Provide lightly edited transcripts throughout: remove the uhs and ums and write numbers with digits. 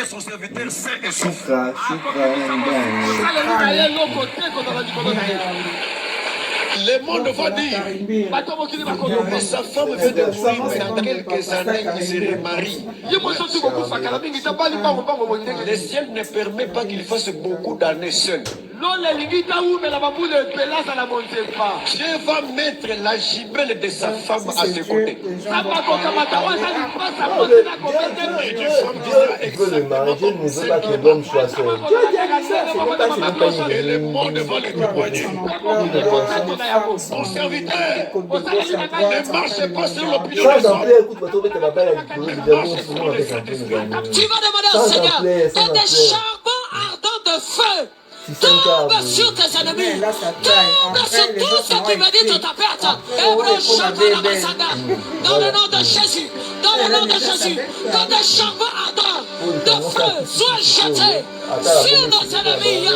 est son serviteur saint et sauf. Le monde va dire, mais sa femme veut de mourir, mais dans quelques années, il se remarie. Le ciel ne permet pas qu'il fasse beaucoup d'années seul. Dieu va mettre la gibelle de sa femme à ses côtés. Dieu veut le mariage, ne veut pas que l'homme soit seul. Dieu a dit ça, Et le monde va le témoigner. Son serviteur ne marche pas sur l'opinion des sans hommes. plaire, écoute, tu vas demander au Seigneur, que des charbons ardents de feu tombe sur tes ennemis, tombe sur tout ce qui médite ta perte. Dans le nom de Jésus, dans le nom de Jésus, que des charbons ardents de feu soient jetés sur nos ennemis.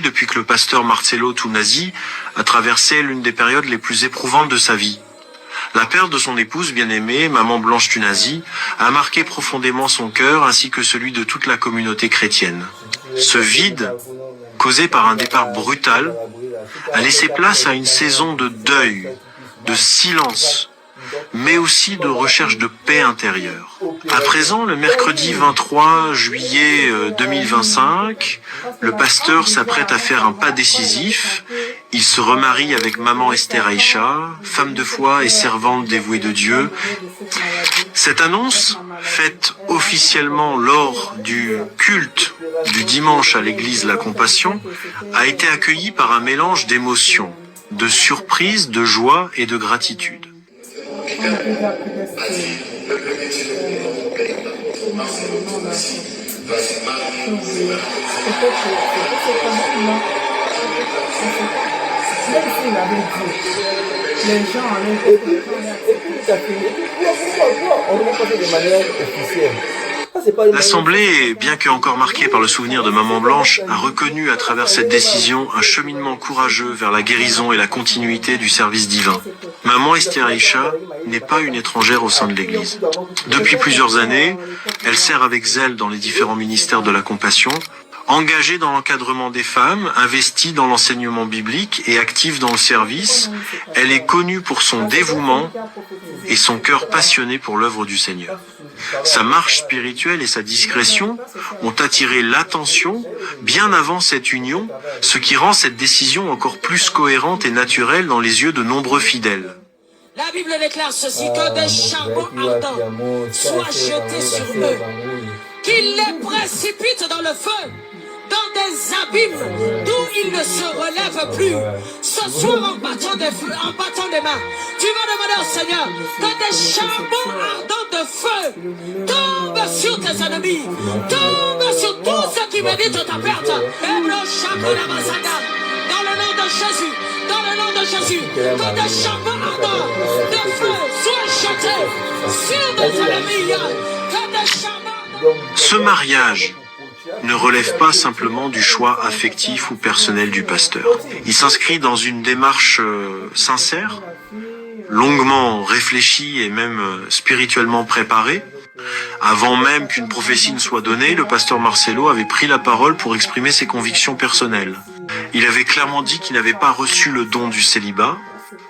Depuis que le pasteur Marcello Tunasi a traversé l'une des périodes les plus éprouvantes de sa vie. La perte de son épouse bien-aimée, maman Blanche Tunasi, a marqué profondément son cœur ainsi que celui de toute la communauté chrétienne. Ce vide, causé par un départ brutal, a laissé place à une saison de deuil, de silence, mais aussi de recherche de paix intérieure. À présent, le mercredi 23 juillet 2025, le pasteur s'apprête à faire un pas décisif. Il se remarie avec maman Esther Aïcha, femme de foi et servante dévouée de Dieu. Cette annonce, faite officiellement lors du culte du dimanche à l'église La Compassion, a été accueillie par un mélange d'émotions, de surprise, de joie et de gratitude. Et puis, ça finit. Pourquoi on ne va pas faire de manière officielle? L'Assemblée, bien que encore marquée par le souvenir de Maman Blanche, a reconnu à travers cette décision un cheminement courageux vers la guérison et la continuité du service divin. Maman Esther Aïcha n'est pas une étrangère au sein de l'Église. Depuis plusieurs années, elle sert avec zèle dans les différents ministères de la compassion, engagée dans l'encadrement des femmes, investie dans l'enseignement biblique et active dans le service. Elle est connue pour son dévouement et son cœur passionné pour l'œuvre du Seigneur. Sa marche spirituelle et sa discrétion ont attiré l'attention bien avant cette union, ce qui rend cette décision encore plus cohérente et naturelle dans les yeux de nombreux fidèles. La Bible déclare ceci, que des charbons ardents soient jetés sur eux, qu'ils les précipitent dans le feu, dans des abîmes d'où ils ne se relèvent plus. Ce soir, en battant des mains, tu vas demander au Seigneur que des charbons ardents de feu tombent sur tes ennemis, tombent sur tous ceux qui méditent ta perte. Dans le nom de Jésus, dans le nom de Jésus, que des charbons ardents de feu soient jetés sur tes ennemis. Que des charbons Ce mariage ne relève pas simplement du choix affectif ou personnel du pasteur. Il s'inscrit dans une démarche sincère, longuement réfléchie et même spirituellement préparée. Avant même qu'une prophétie ne soit donnée, le pasteur Marcello avait pris la parole pour exprimer ses convictions personnelles. Il avait clairement dit qu'il n'avait pas reçu le don du célibat.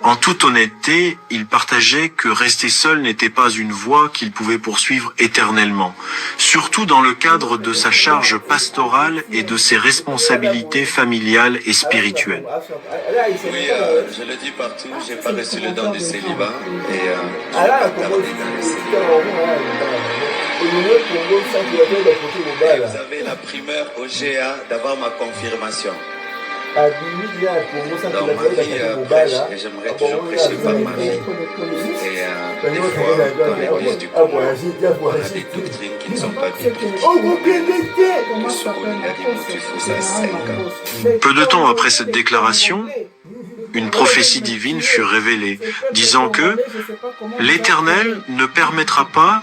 En toute honnêteté, il partageait que rester seul n'était pas une voie qu'il pouvait poursuivre éternellement, surtout dans le cadre de sa charge pastorale et de ses responsabilités familiales et spirituelles. Oui, je le dis partout, j'ai pas reçu le don du célibat et je vais pas tarder dans le célibat. Et vous avez la primeur au GA d'avoir ma confirmation. Dans ma vie prêche, et j'aimerais toujours prêcher par ma vie. Et des fois, dans l'église du Congo, on a des doctrines qui ne sont pas bibliques. Le secondaire, il faut ça 5 ans. Peu de temps après cette déclaration, une prophétie divine fut révélée, disant que l'Éternel ne permettra pas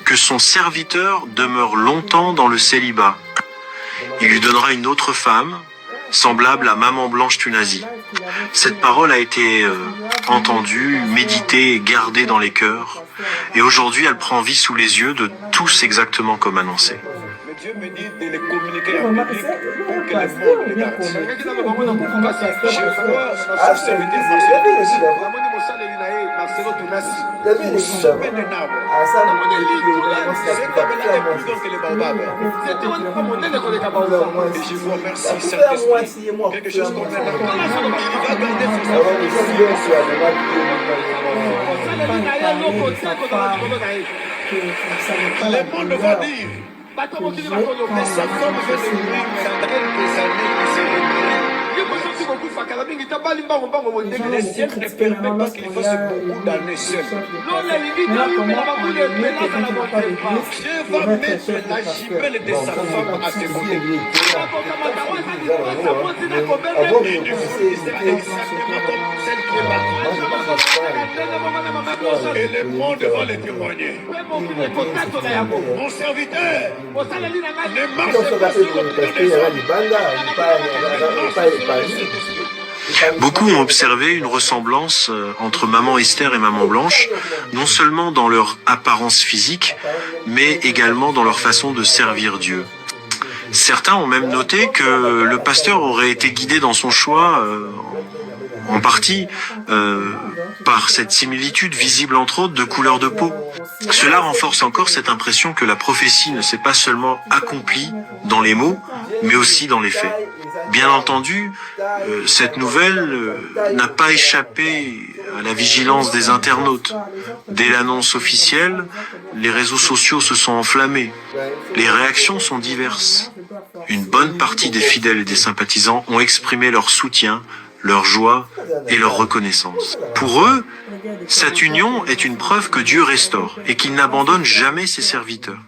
que son serviteur demeure longtemps dans le célibat. Il lui donnera une autre femme, semblable à Maman Blanche Tunasi. Cette parole a été entendue, méditée et gardée dans les cœurs. Et aujourd'hui, elle prend vie sous les yeux de tous exactement comme annoncé. Dieu me dit de les communiquer en public pour que le monde regarde. Je vois notre serviteur Marcelo Tunasi, sommet d'un arbre. Et je vous remercie, Saint-Esprit. Quelque chose comme ça. Il va garder ses le monde va dire que sa femme fait des ruines dans quelques années qui se réveillent. Le ciel ne permet pas qu'il fasse beaucoup d'années seul. Dieu va mettre la jumelle de sa femme à ses côtés. Et le monde va le témoigner. Mon serviteur ne marche pas sur le Beaucoup ont observé une ressemblance entre maman Esther et maman Blanche, non seulement dans leur apparence physique, mais également dans leur façon de servir Dieu. Certains ont même noté que le pasteur aurait été guidé dans son choix, en partie, par cette similitude visible entre autres de couleur de peau. Cela renforce encore cette impression que la prophétie ne s'est pas seulement accomplie dans les mots, mais aussi dans les faits. Bien entendu, cette nouvelle n'a pas échappé à la vigilance des internautes. Dès l'annonce officielle, les réseaux sociaux se sont enflammés. Les réactions sont diverses. Une bonne partie des fidèles et des sympathisants ont exprimé leur soutien, leur joie et leur reconnaissance. Pour eux, cette union est une preuve que Dieu restaure et qu'il n'abandonne jamais ses serviteurs.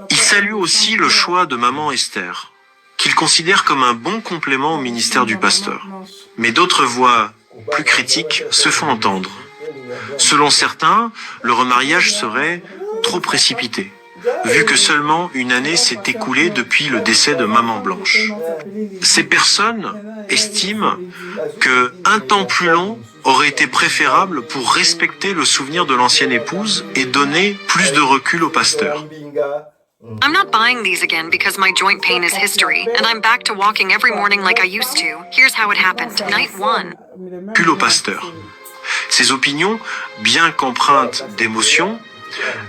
Ils saluent aussi le choix de maman Esther, qu'ils considèrent comme un bon complément au ministère du pasteur. Mais d'autres voix plus critiques se font entendre. Selon certains, le remariage serait trop précipité, vu que seulement une année s'est écoulée depuis le décès de maman Blanche. Ces personnes estiment qu'un temps plus long aurait été préférable pour respecter le souvenir de l'ancienne épouse et donner plus de recul au pasteur. I'm not buying these again because my joint pain is history, and I'm back to walking every morning like I used to. Here's how it happened. Night 1. Recul au pasteur. Ces opinions, bien qu'empreintes d'émotion,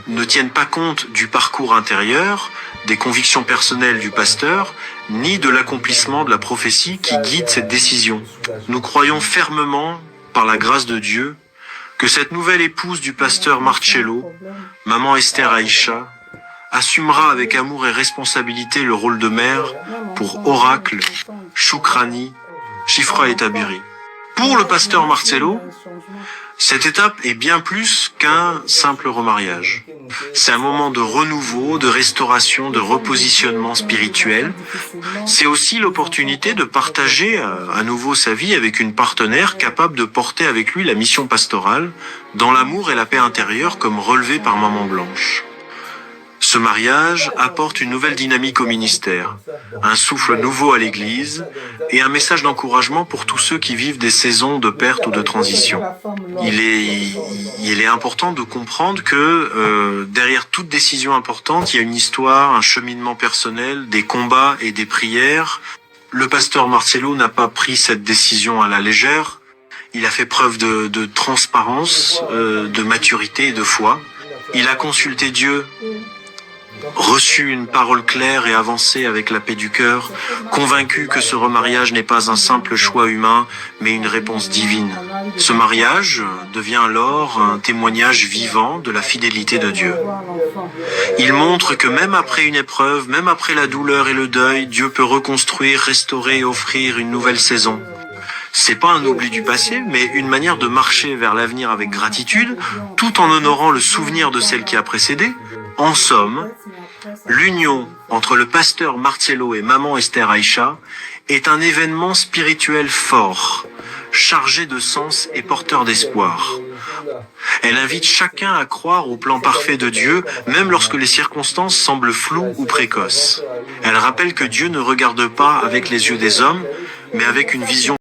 ne tiennent pas compte du parcours intérieur, des convictions personnelles du pasteur, ni de l'accomplissement de la prophétie qui guide cette décision. Nous croyons fermement, par la grâce de Dieu, que cette nouvelle épouse du pasteur Marcello, maman Esther Aïcha, assumera avec amour et responsabilité le rôle de mère pour Oracle, Choukrani, Chifra et Tabiri. Pour le pasteur Marcello, cette étape est bien plus qu'un simple remariage. C'est un moment de renouveau, de restauration, de repositionnement spirituel. C'est aussi l'opportunité de partager à nouveau sa vie avec une partenaire capable de porter avec lui la mission pastorale dans l'amour et la paix intérieure comme relevé par maman Blanche. Ce mariage apporte une nouvelle dynamique au ministère, un souffle nouveau à l'Église et un message d'encouragement pour tous ceux qui vivent des saisons de perte ou de transition. Il est important de comprendre que derrière toute décision importante, il y a une histoire, un cheminement personnel, des combats et des prières. Le pasteur Marcello n'a pas pris cette décision à la légère. Il a fait preuve de transparence, de maturité et de foi. Il a consulté Dieu, reçu une parole claire et avancé avec la paix du cœur, convaincu que ce remariage n'est pas un simple choix humain, mais une réponse divine. Ce mariage devient alors un témoignage vivant de la fidélité de Dieu. Il montre que même après une épreuve, même après la douleur et le deuil, Dieu peut reconstruire, restaurer et offrir une nouvelle saison. C'est pas un oubli du passé, mais une manière de marcher vers l'avenir avec gratitude, tout en honorant le souvenir de celle qui a précédé. En somme, l'union entre le pasteur Marcello et maman Esther Aïcha est un événement spirituel fort, chargé de sens et porteur d'espoir. Elle invite chacun à croire au plan parfait de Dieu, même lorsque les circonstances semblent floues ou précoces. Elle rappelle que Dieu ne regarde pas avec les yeux des hommes, mais avec une vision